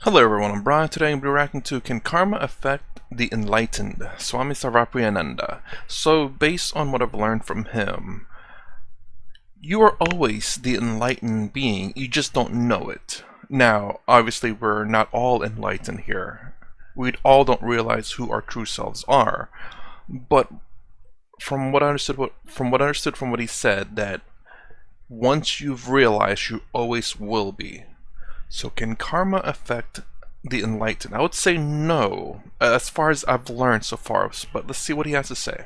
Hello everyone, I'm Brian. Today I'm going to be reacting to Can Karma Affect the Enlightened? Swami Sarvapriyananda. So, based on what I've learned from him, you are always the enlightened being, you just don't know it. Now, obviously we're not all enlightened here. We all don't realize who our true selves are. But from what I understood from what he said, that once you've realized, you always will be. So can karma affect the enlightened? I would say no, as far as I've learned so far, but let's see what he has to say.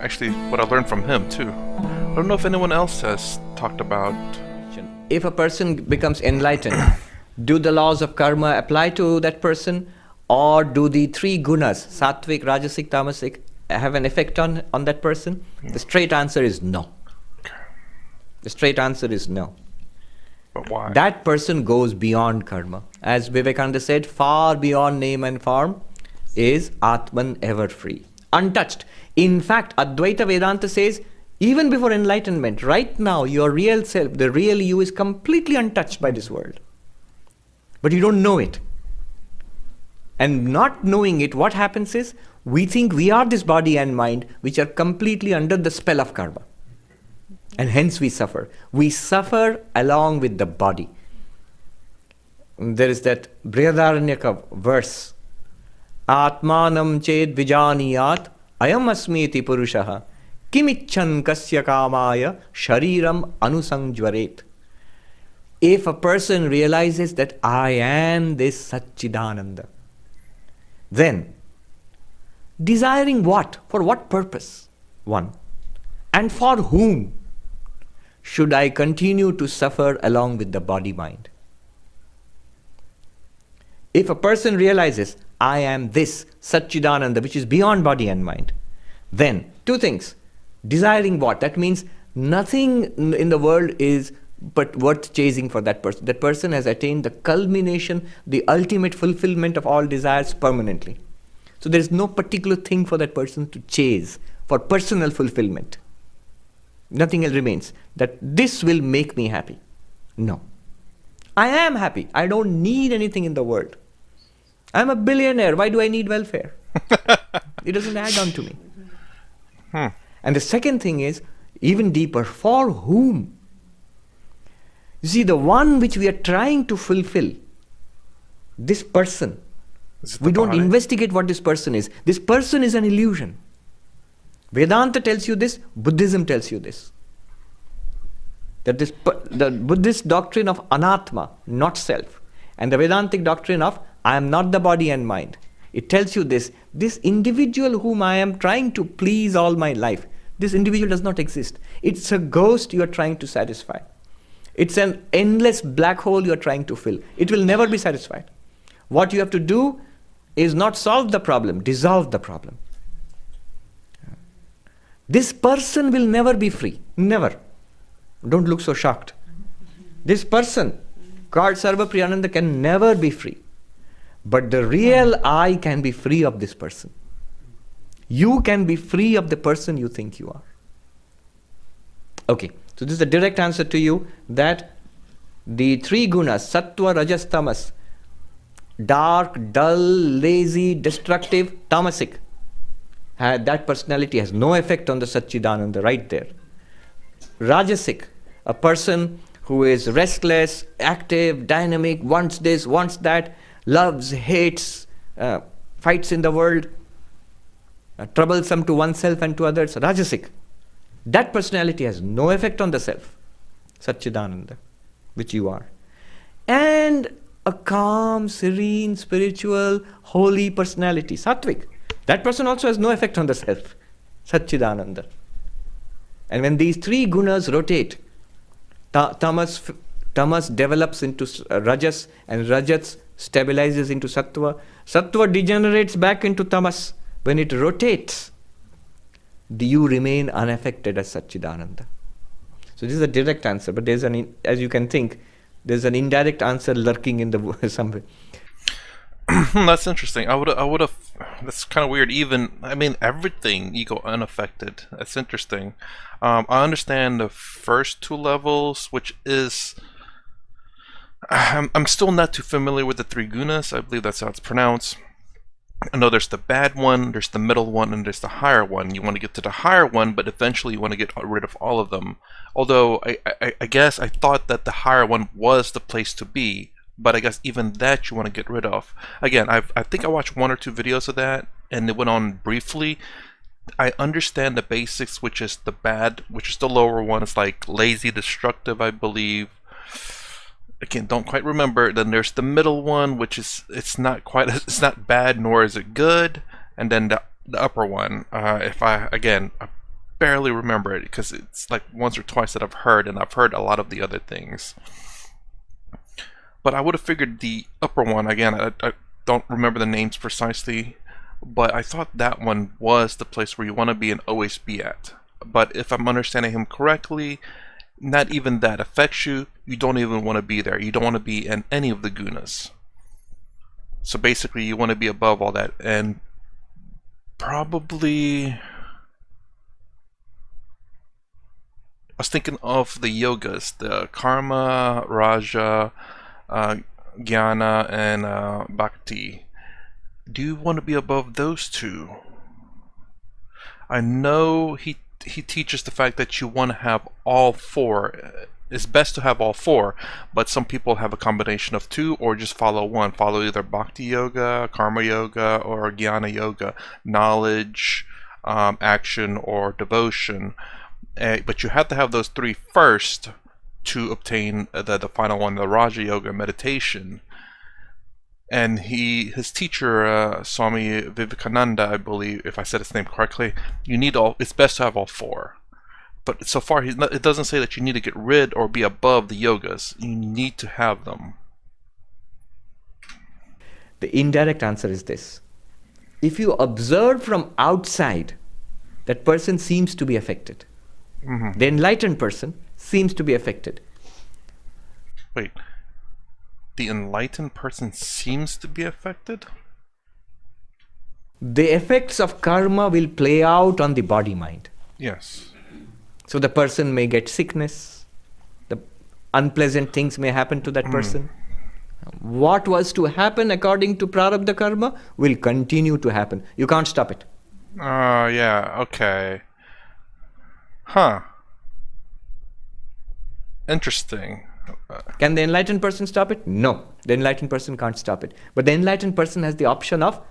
Actually, what I learned from him too. I don't know if anyone else has talked about... If a person becomes enlightened, do the laws of karma apply to that person? Or do the three gunas, sattvic, rajasic, tamasic, have an effect on that person? The straight answer is no. The straight answer is no. But why? That person goes beyond karma. As Vivekananda said, far beyond name and form is Atman ever free, untouched. In fact, Advaita Vedanta says, even before enlightenment, right now, your real self, the real you, is completely untouched by this world. But you don't know it. And not knowing it, what happens is, we think we are this body and mind, which are completely under the spell of karma. And hence we suffer. We suffer along with the body. There is that Brihadaranyaka verse. Atmanam ched vijaniyat ayam asmiti purushaha kimicchan kasya kamaya shariram anusangjvaret. If a person realizes that I am this Satchidananda, then desiring what? For what purpose? One. And for whom should I continue to suffer along with the body-mind? If a person realizes, I am this Satchidananda, which is beyond body and mind, then two things. Desiring what? That means nothing in the world is but worth chasing for that person. That person has attained the culmination, the ultimate fulfillment of all desires permanently. So there is no particular thing for that person to chase for personal fulfillment. Nothing else remains. That this will make me happy. No. I am happy. I don't need anything in the world. I'm a billionaire. Why do I need welfare? It doesn't add on to me. And the second thing is, even deeper, for whom? You see, the one which we are trying to fulfill, this person, we don't investigate what this person is. This person is an illusion. Vedanta tells you this, Buddhism tells you this. That the Buddhist doctrine of anatma, not self, and the Vedantic doctrine of I am not the body and mind. It tells you this individual whom I am trying to please all my life, this individual does not exist. It's a ghost you are trying to satisfy. It's an endless black hole you are trying to fill. It will never be satisfied. What you have to do is not solve the problem, dissolve the problem. This person will never be free. Never. Don't look so shocked. This person, called Sarvapriyananda, can never be free. But the real I can be free of this person. You can be free of the person you think you are. Okay, so this is a direct answer to you that the three gunas, sattva, rajas, tamas, dark, dull, lazy, destructive, tamasic, that personality has no effect on the Satchidananda right there. Rajasic, a person who is restless, active, dynamic, wants this, wants that, loves, hates, fights in the world, troublesome to oneself and to others, Rajasic. That personality has no effect on the self, Satchidananda, which you are. And a calm, serene, spiritual, holy personality, Sattvic. That person also has no effect on the self, Satchidananda. And when these three gunas rotate, tamas develops into rajas, and rajas stabilizes into sattva. Sattva degenerates back into tamas. When it rotates, you remain unaffected as Satchidananda. So this is a direct answer, but there's as you can think, there's an indirect answer lurking in the somewhere. That's interesting. I would have. That's kind of weird. I mean, everything you go unaffected. That's interesting. I understand the first two levels, which is I'm still not too familiar with the three gunas. I believe that's how it's pronounced. I know there's the bad one, there's the middle one, and there's the higher one. You want to get to the higher one, but eventually you want to get rid of all of them. Although, I guess I thought that the higher one was the place to be, but I guess even that you want to get rid of. Again, I think I watched 1 or 2 videos of that, and it went on briefly. I understand the basics, which is the bad, which is the lower one. It's like lazy, destructive, I believe. Again, don't quite remember. Then there's the middle one, which is it's not bad nor is it good. And then the upper one, if I barely remember it because it's like once or twice that I've heard, and I've heard a lot of the other things. But I would have figured the upper one, again, I don't remember the names precisely, but I thought that one was the place where you want to be and always be at. But if I'm understanding him correctly, not even that affects you. You don't even want to be there. You don't want to be in any of the gunas. So basically, you want to be above all that. And probably, I was thinking of the yogas, the karma, raja, jnana, and bhakti. Do you want to be above those two? I know he teaches the fact that you want to have all 4. It's best to have all 4, but some people have a combination of 2 or just follow one. Follow either bhakti yoga, karma yoga, or jnana yoga, knowledge, action, or devotion. But you have to have those 3 first to obtain the final one, the raja yoga, meditation. And his teacher, Swami Vivekananda, I believe, if I said his name correctly, you need all. It's best to have all 4. But so far, it doesn't say that you need to get rid or be above the yogas. You need to have them. The indirect answer is this. If you observe from outside, that person seems to be affected. Mm-hmm. The enlightened person seems to be affected. Wait. The enlightened person seems to be affected? The effects of karma will play out on the body-mind. Yes. So the person may get sickness. The unpleasant things may happen to that person. What was to happen according to prarabdha karma will continue to happen. You can't stop it. Yeah, okay. Huh. Interesting. Can the enlightened person stop it? No. The enlightened person can't stop it. But the enlightened person has the option of,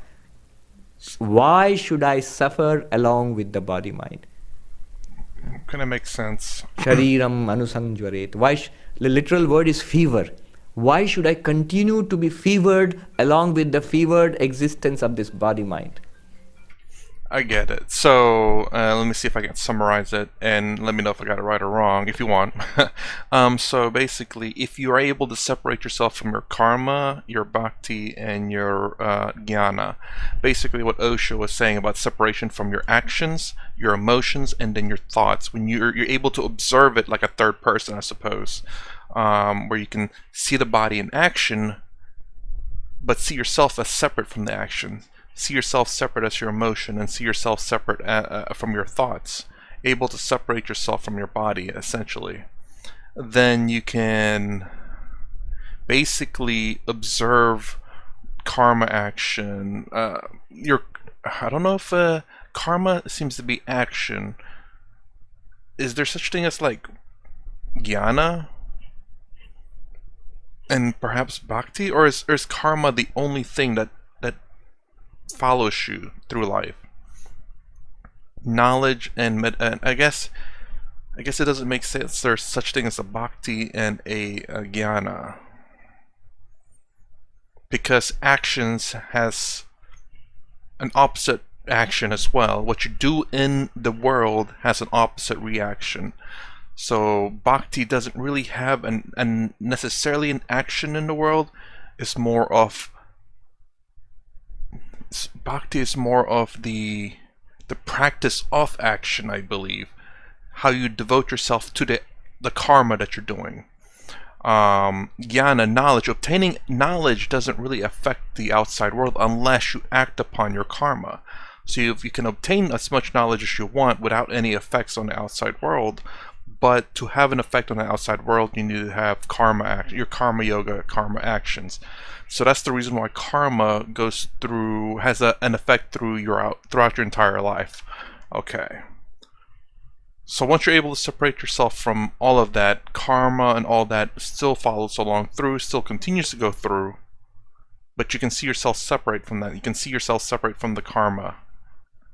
why should I suffer along with the body-mind? Kind of makes sense. Shariram anusanjvaret. The literal word is fever. Why should I continue to be fevered along with the fevered existence of this body-mind? I get it. So let me see if I can summarize it, and let me know if I got it right or wrong, if you want. So basically, if you are able to separate yourself from your karma, your bhakti, and your jnana, basically what Osho was saying about separation from your actions, your emotions, and then your thoughts, when you're able to observe it like a third person, I suppose, where you can see the body in action, but see yourself as separate from the action. See yourself separate as your emotion, and see yourself separate from your thoughts. Able to separate yourself from your body, essentially. Then you can basically observe karma action. I don't know if karma seems to be action. Is there such thing as like jnana? And perhaps bhakti? Or is karma the only thing that follows you through life? Knowledge and I guess it doesn't make sense there's such thing as a bhakti and a jnana, because actions has an opposite action as well. What you do in the world has an opposite reaction. So bhakti doesn't really have necessarily an action in the world. It's more of bhakti is more of the practice of action, I believe. How you devote yourself to the karma that you're doing. Jnana, knowledge. Obtaining knowledge doesn't really affect the outside world unless you act upon your karma. So if you can obtain as much knowledge as you want without any effects on the outside world, but to have an effect on the outside world, you need to have karma, your karma yoga, karma actions. So that's the reason why karma goes through, has an effect throughout your entire life. Okay. So once you're able to separate yourself from all of that, karma and all that still follows along through, still continues to go through, but you can see yourself separate from that. You can see yourself separate from the karma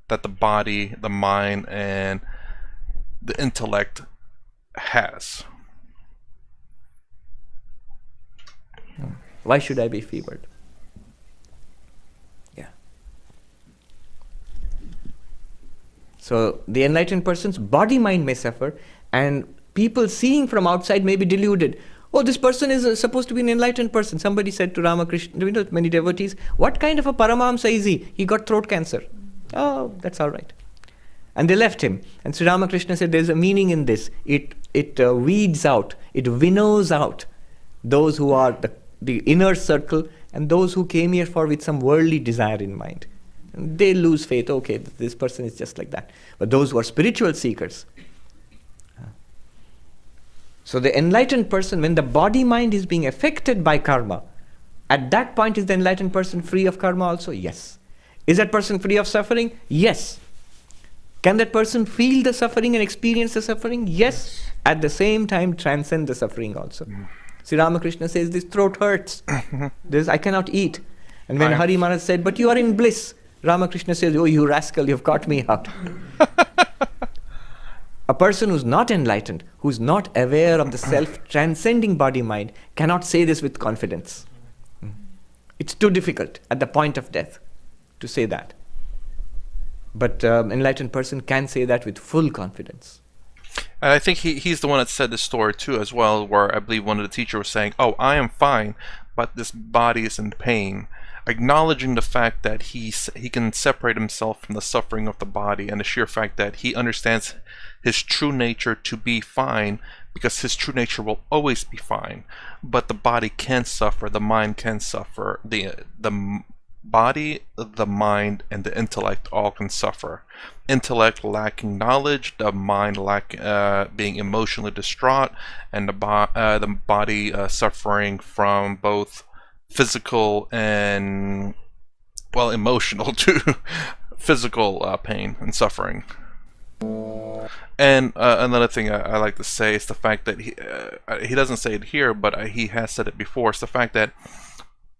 that the body, the mind, and the intellect has. Why should I be fevered? Yeah. So the enlightened person's body-mind may suffer, and people seeing from outside may be deluded. Oh, this person is supposed to be an enlightened person. Somebody said to Ramakrishna, many devotees, what kind of a Paramahamsa is he? He got throat cancer. Oh, that's all right. And they left him. And Sri Ramakrishna said, there's a meaning in this. It weeds out, it winnows out those who are the inner circle and those who came here with some worldly desire in mind. And they lose faith. Okay, this person is just like that. But those who are spiritual seekers. So the enlightened person, when the body-mind is being affected by karma, at that point is the enlightened person free of karma also? Yes. Is that person free of suffering? Yes. Can that person feel the suffering and experience the suffering? Yes. At the same time, transcend the suffering also. Sri Ramakrishna says, this throat hurts. I cannot eat. And when Hari Maharaj said, but you are in bliss, Ramakrishna says, oh, you rascal, you've caught me out. A person who's not enlightened, who's not aware of the self-transcending body-mind, cannot say this with confidence. It's too difficult at the point of death to say that. But enlightened person can say that with full confidence. And I think he's the one that said this story too as well, where I believe one of the teachers was saying, oh, I am fine, but this body is in pain. Acknowledging the fact that he can separate himself from the suffering of the body, and the sheer fact that he understands his true nature to be fine, because his true nature will always be fine. But the body can suffer, the mind can suffer, the body, the mind, and the intellect all can suffer. Intellect lacking knowledge, the mind being emotionally distraught, and the body suffering from both physical and, well, emotional too, physical pain and suffering. And another thing I like to say is the fact that he doesn't say it here, but he has said it before. It's the fact that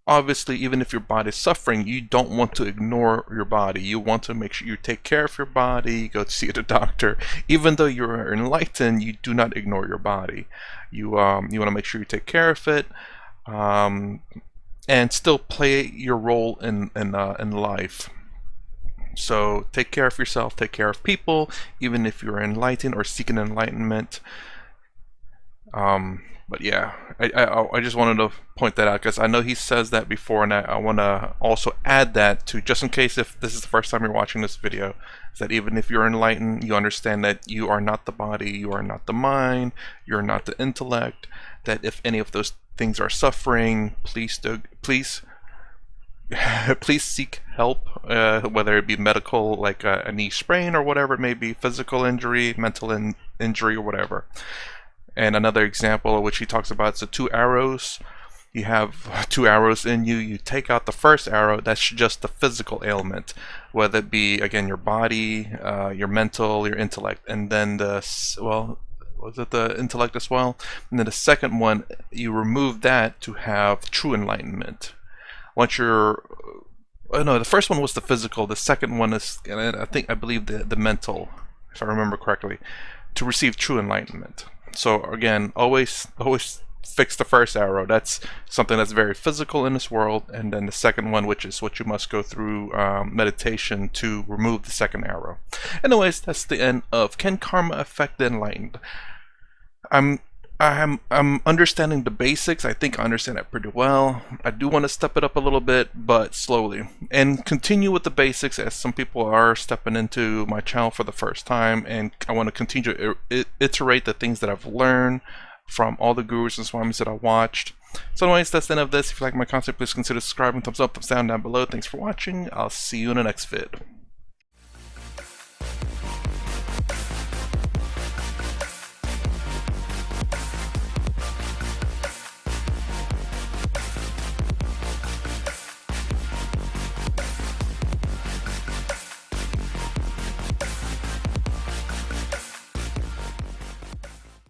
obviously, even if your body is suffering, you don't want to ignore your body. You want to make sure you take care of your body, go to see the doctor. Even though you're enlightened, you do not ignore your body. You want to make sure you take care of it, and still play your role in life. So take care of yourself, take care of people, even if you're enlightened or seeking enlightenment. But yeah, I just wanted to point that out, because I know he says that before, and I want to also add that to, just in case if this is the first time you're watching this video, is that even if you're enlightened, you understand that you are not the body, you are not the mind, you're not the intellect, that if any of those things are suffering, please seek help, whether it be medical, like a knee sprain, or whatever it may be, physical injury, mental injury, or whatever. And another example, which he talks about, is the 2 arrows. You have 2 arrows in you. You take out the first arrow. That's just the physical ailment, whether it be, again, your body, your mental, your intellect. And then was it the intellect as well? And then the second one, you remove that to have true enlightenment. Once you're, the first one was the physical. The second one is, I believe the mental, if I remember correctly, to receive true enlightenment. So again, always fix the first arrow. That's something that's very physical in this world. And then the second one, which is what you must go through meditation to remove the second arrow. Anyways, that's the end of Can Karma Affect the Enlightened? I'm understanding the basics. I think I understand it pretty well. I do want to step it up a little bit, but slowly, and continue with the basics, as some people are stepping into my channel for the first time, and I want to continue to iterate the things that I've learned from all the gurus and swamis that I watched. So anyways, that's the end of this. If you like my content, please consider subscribing, thumbs up, thumbs down below. Thanks for watching. I'll see you in the next vid.